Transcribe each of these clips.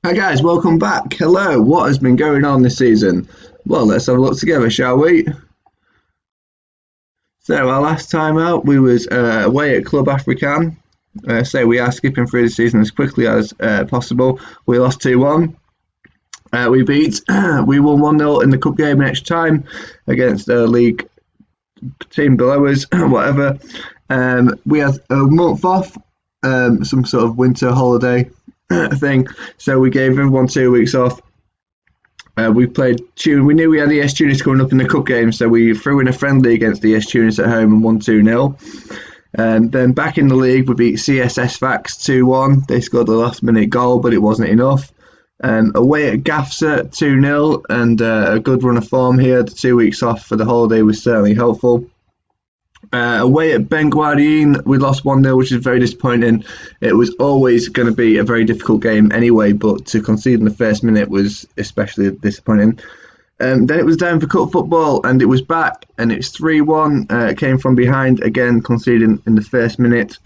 Hi guys, welcome back. Hello, what has been going on this season? Well, let's have a look together, shall we? So our last time out, we was away at Club African. So we are skipping through the season as quickly as possible. We lost 2-1. We won 1-0 in the cup game in extra time against a league team below us, whatever. We had a month off, some sort of winter holiday thing, so we gave everyone 2 weeks off. We played Tunis. We knew we had ES Tunis coming up in the cup game, so we threw in a friendly against ES Tunis at home and won 2-0. Then back in the league, we beat CSS Fax 2-1. They scored the last minute goal, but it wasn't enough. Away at GAFSA 2-0, and a good run of form here. The 2 weeks off for the holiday was certainly helpful. Away at Ben Guardian, we lost 1-0, which is very disappointing. It was always going to be a very difficult game anyway, but to concede in the first minute was especially disappointing. Then it was down for cup football, and it was back, and it's 3-1. Came from behind again, conceding in the first minute.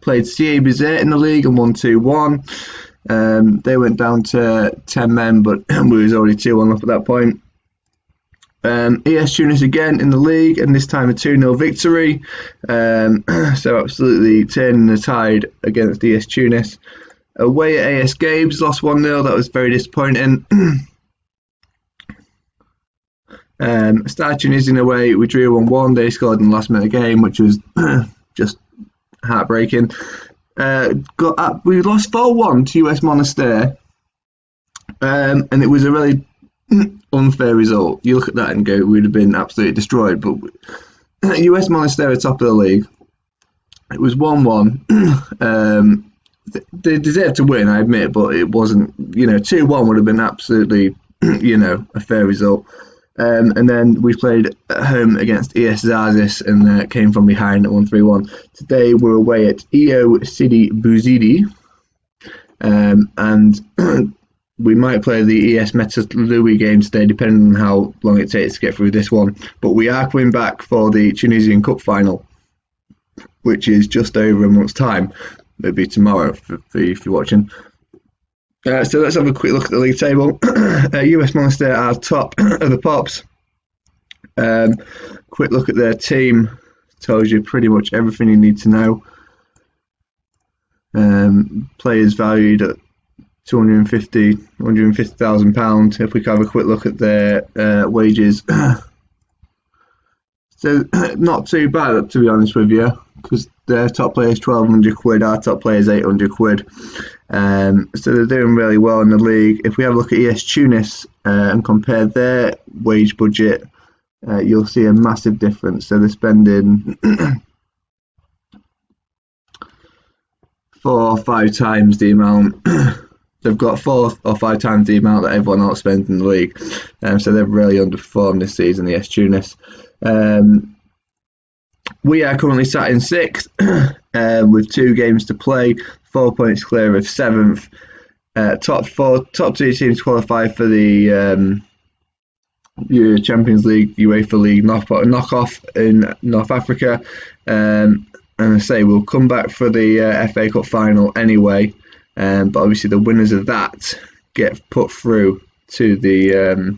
Played CA Bizet in the league and won 2-1. They went down to 10 men, but we was already 2-1 up at that point. ES Tunis again in the league, and this time a 2-0 victory. So absolutely turning the tide against ES Tunis. Away at AS Games, lost 1-0. That was very disappointing. Star Tunisian away, we drew 1-1. They scored in the last minute of the game, which was just heartbreaking. We lost 4-1 to US Monastir, and it was a really unfair result. You look at that and go, we'd have been absolutely destroyed. But US Monastir are top of the league. It was 1-1. They deserved to win, I admit, but it wasn't. 2-1 would have been absolutely, a fair result. And then we played at home against ES Zazis and came from behind at 1-3-1. Today we're away at EO Sidi Bouzidi, and we might play the ES Metalui game today, depending on how long it takes to get through this one. But we are coming back for the Tunisian Cup final, which is just over a month's time. Maybe tomorrow for if you're watching. So let's have a quick look at the league table. US Monastir are top of the Pops. Quick look at their team tells you pretty much everything you need to know. Players valued at £150,000. If we can have a quick look at their wages. So not too bad, to be honest with you, because their top player is £1,200, our top player is £800. So they're doing really well in the league. If we have a look at ES Tunis and compare their wage budget, you'll see a massive difference. So they're spending 4 or 5 times the amount. They've got 4 or 5 times the amount that everyone else spends in the league. So they've really underperformed this season, ES Tunis. We are currently sat in 6th with 2 games to play, 4 points clear of 7th. Top 2 teams qualify for the Champions League, UEFA League knockoff in North Africa. And I say we'll come back for the FA Cup final anyway. But obviously the winners of that get put through to the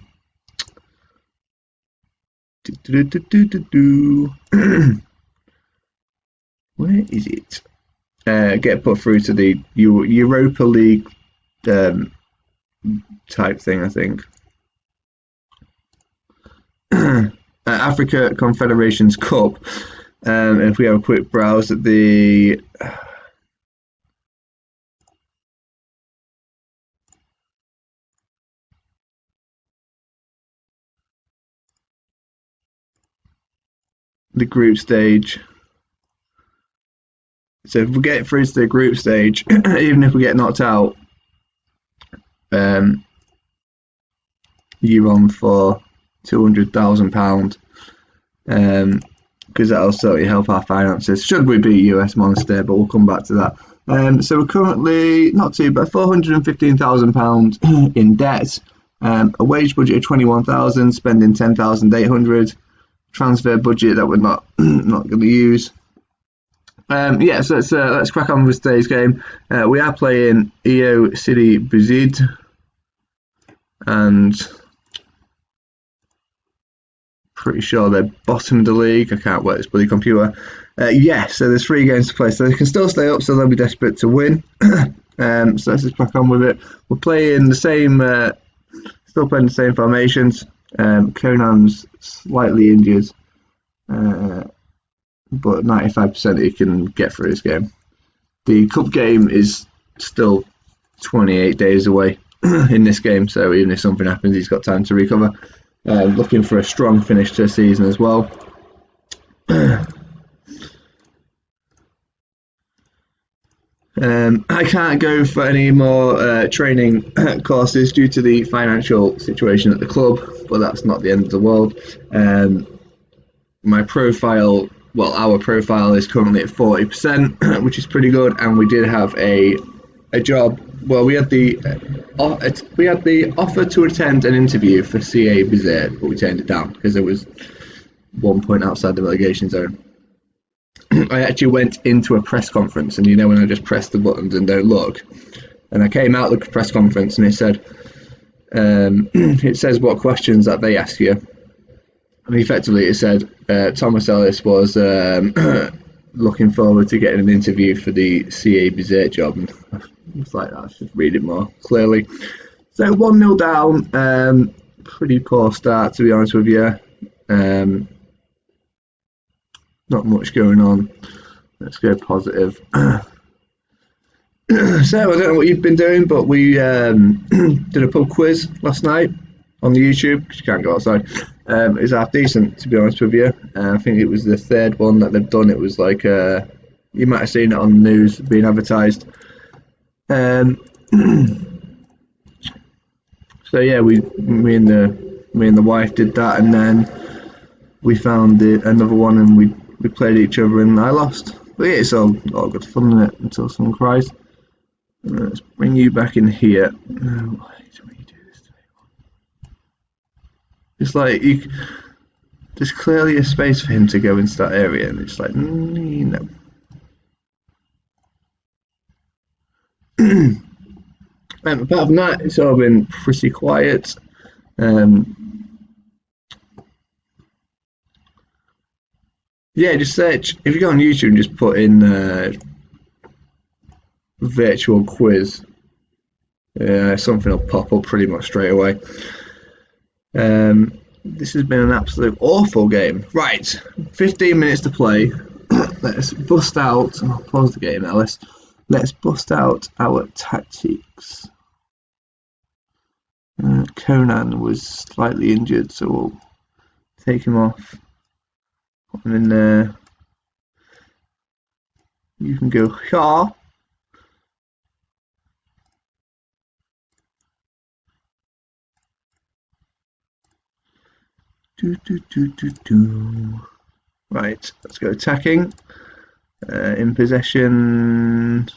where is it? Get put through to the Europa League type thing, I think. Africa Confederations Cup. And if we have a quick browse at the group stage. So if we get through to the group stage, even if we get knocked out, you're on for £200,000, because that'll certainly help our finances. Should we beat US Monastir, but we'll come back to that. So we're currently not too bad, £415,000 in debt, a wage budget of 21,000, spending 10,800. Transfer budget that we're not going to use. Yeah, so let's crack on with today's game. We are playing EO City Buzid, and pretty sure they're bottom of the league. I can't work this bloody computer. So there's 3 games to play, so they can still stay up, so they'll be desperate to win. So let's just crack on with it. We're playing the same, still playing the same formations. Conan's slightly injured, but 95% he can get through his game. The cup game is still 28 days away in this game, so even if something happens, he's got time to recover. Looking for a strong finish to the season as well. I can't go for any more training courses due to the financial situation at the club, but that's not the end of the world. My profile, our profile is currently at 40%, which is pretty good, and we did have a job. Well, we had the offer to attend an interview for CA Bizet, but we turned it down because there was 1 point outside the relegation zone. I actually went into a press conference, and when I just press the buttons and don't look, and I came out of the press conference and it said, it says what questions that they ask you, and effectively it said Thomas Ellis was looking forward to getting an interview for the CA Bizet job, and it's like, I should read it more clearly. So 1-0 down, pretty poor start to be honest with you. Not much going on. Let's go positive. So I don't know what you've been doing, but we did a pub quiz last night on the YouTube, because you can't go outside. It was half decent, to be honest with you. I think it was the 3rd one that they've done. It was like, you might have seen it on the news being advertised. So yeah, me and the wife did that, and then we found another one, and we played each other, and I lost. But yeah, it's all good fun, isn't it? Until someone cries. Let's bring you back in here. Why do you do this to me? It's like there's clearly a space for him to go into that area, and it's like, no. Apart from that, it's all been pretty quiet. Yeah, just search, if you go on YouTube and just put in virtual quiz, something will pop up pretty much straight away. This has been an absolute awful game. Right, 15 minutes to play. Let's bust out, I'll pause the game now, let's bust out our tactics. Conan was slightly injured, so we'll take him off. Put him in there. You can go here. Right, let's go attacking. In possession.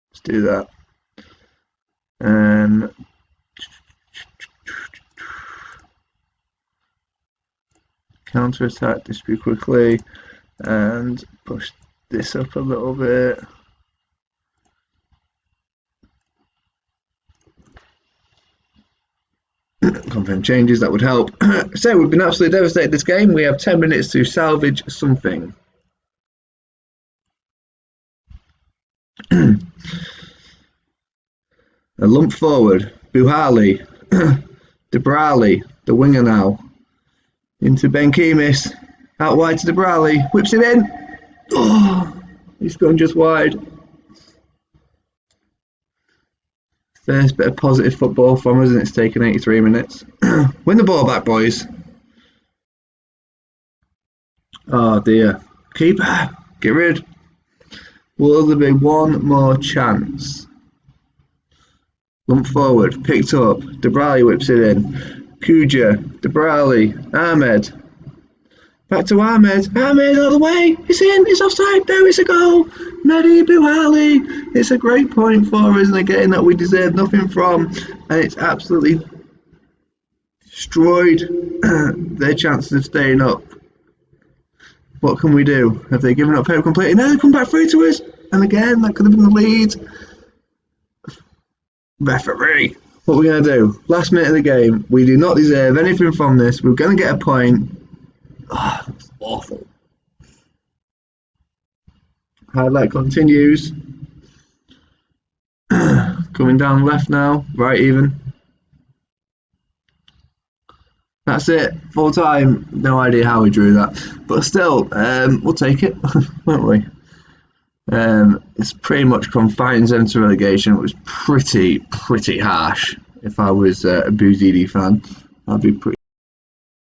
Let's do that. Counter attack this pretty quickly and push this up a little bit. Confirm changes, that would help. So we've been absolutely devastated this game. We have 10 minutes to salvage something. A lump forward, Buhali, Debrali, the winger now. Into Ben Kemis, out wide to Debrali, whips it in. Oh, he's gone just wide. First bit of positive football from us, and it's taken 83 minutes. Win the ball back, boys. Oh dear. Keeper, get rid. Will there be one more chance? Lump forward, picked up. Debrali whips it in. Kuja, Debrali, Ahmed. Back to Ahmed. Ahmed all the way. It's in. It's offside. No, it's a goal. Mehdi Buhali. It's a great point for us, and again that we deserve nothing from. And it's absolutely destroyed their chances of staying up. What can we do? Have they given up hope completely? No, they come back through to us. And again, that could have been the lead. Referee. What are we going to do? Last minute of the game. We do not deserve anything from this. We're going to get a point. Oh, that's awful. Highlight continues. Coming down left now. Right even. That's it. Full time. No idea how we drew that. But still, we'll take it, won't we? It's pretty much confines them to relegation. It was pretty harsh. If I was a Bouzidi fan, I'd be pretty